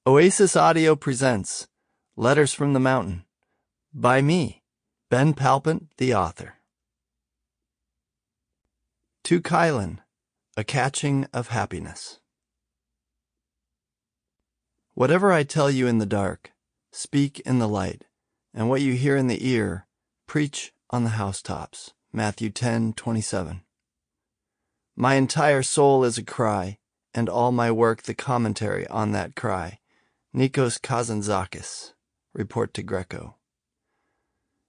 Oasis Audio presents Letters from the Mountain by me, Ben Palpant, the author. To Kylan, A Catching of Happiness. Whatever I tell you in the dark, speak in the light, and what you hear in the ear, preach on the housetops. Matthew 10:27. My entire soul is a cry, and all my work the commentary on that cry. Nikos Kazantzakis, Report to Greco.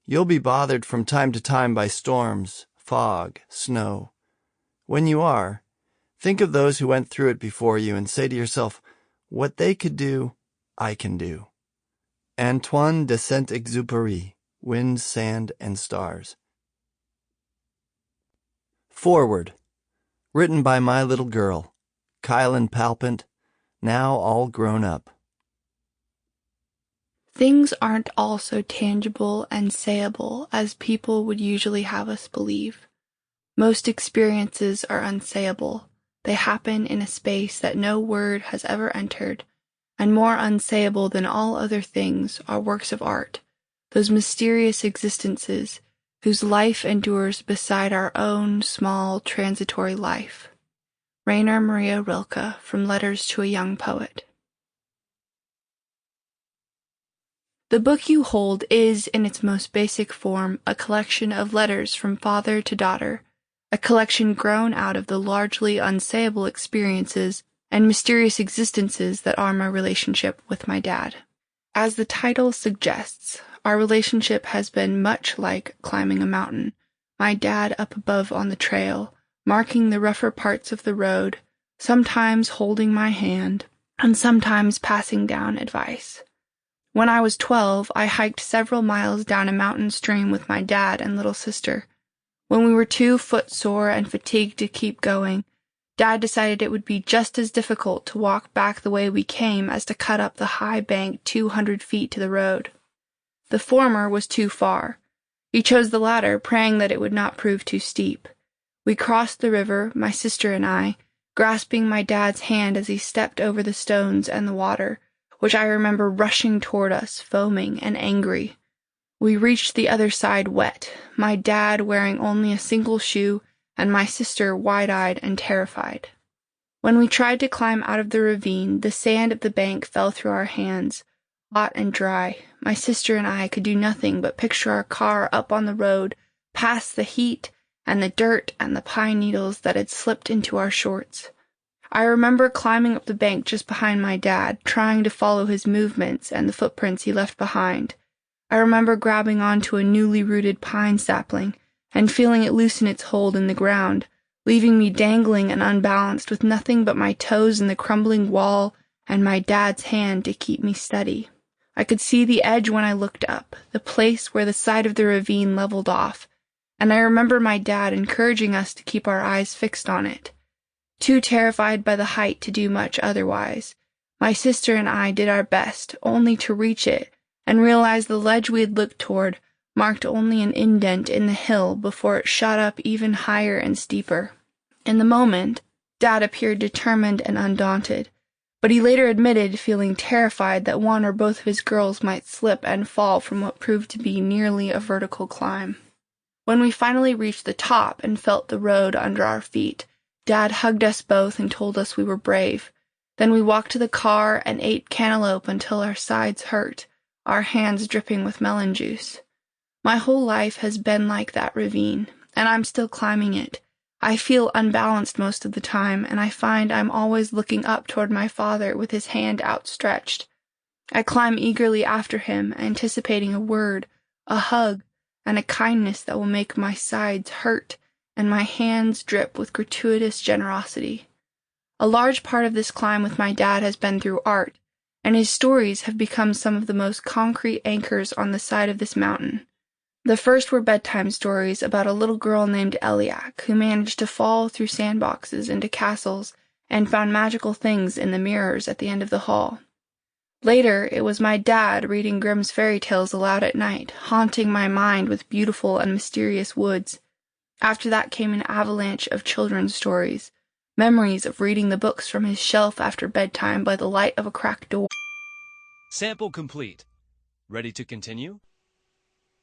You'll be bothered from time to time by storms, fog, snow. When you are, think of those who went through it before you and say to yourself, what they could do, I can do. Antoine de Saint-Exupéry, Wind, Sand, and Stars. Forward. Written by my little girl, Kylan Palpant, now all grown up. Things aren't all so tangible and sayable as people would usually have us believe. Most experiences are unsayable. They happen in a space that no word has ever entered, and more unsayable than all other things are works of art, those mysterious existences whose life endures beside our own small transitory life. Rainer Maria Rilke, from Letters to a Young Poet. The book you hold is, in its most basic form, a collection of letters from father to daughter, a collection grown out of the largely unsayable experiences and mysterious existences that are my relationship with my dad. As the title suggests, our relationship has been much like climbing a mountain, my dad up above on the trail, marking the rougher parts of the road, sometimes holding my hand, and sometimes passing down advice. When I was 12, I hiked several miles down a mountain stream with my dad and little sister. When we were too footsore and fatigued to keep going, Dad decided it would be just as difficult to walk back the way we came as to cut up the high bank 200 feet to the road. The former was too far. He chose the latter, praying that it would not prove too steep. We crossed the river, my sister and I, grasping my dad's hand as he stepped over the stones and the water, which I remember rushing toward us, foaming and angry. We reached the other side wet, my dad wearing only a single shoe, and my sister wide-eyed and terrified. When we tried to climb out of the ravine, the sand of the bank fell through our hands, hot and dry. My sister and I could do nothing but picture our car up on the road, past the heat and the dirt and the pine needles that had slipped into our shorts. I remember climbing up the bank just behind my dad, trying to follow his movements and the footprints he left behind. I remember grabbing onto a newly rooted pine sapling and feeling it loosen its hold in the ground, leaving me dangling and unbalanced with nothing but my toes in the crumbling wall and my dad's hand to keep me steady. I could see the edge when I looked up, the place where the side of the ravine leveled off, and I remember my dad encouraging us to keep our eyes fixed on it. Too terrified by the height to do much otherwise, my sister and I did our best, only to reach it, and realize the ledge we had looked toward marked only an indent in the hill before it shot up even higher and steeper. In the moment, Dad appeared determined and undaunted, but he later admitted feeling terrified that one or both of his girls might slip and fall from what proved to be nearly a vertical climb. When we finally reached the top and felt the road under our feet, Dad hugged us both and told us we were brave. Then we walked to the car and ate cantaloupe until our sides hurt, our hands dripping with melon juice. My whole life has been like that ravine, and I'm still climbing it. I feel unbalanced most of the time, and I find I'm always looking up toward my father with his hand outstretched. I climb eagerly after him, anticipating a word, a hug, and a kindness that will make my sides hurt and my hands drip with gratuitous generosity. A large part of this climb with my dad has been through art, and his stories have become some of the most concrete anchors on the side of this mountain. The first were bedtime stories about a little girl named Eliak who managed to fall through sandboxes into castles and found magical things in the mirrors at the end of the hall. Later, it was my dad reading Grimm's fairy tales aloud at night, haunting my mind with beautiful and mysterious woods. After that came an avalanche of children's stories, memories of reading the books from his shelf after bedtime by the light of a cracked door. Sample complete. Ready to continue?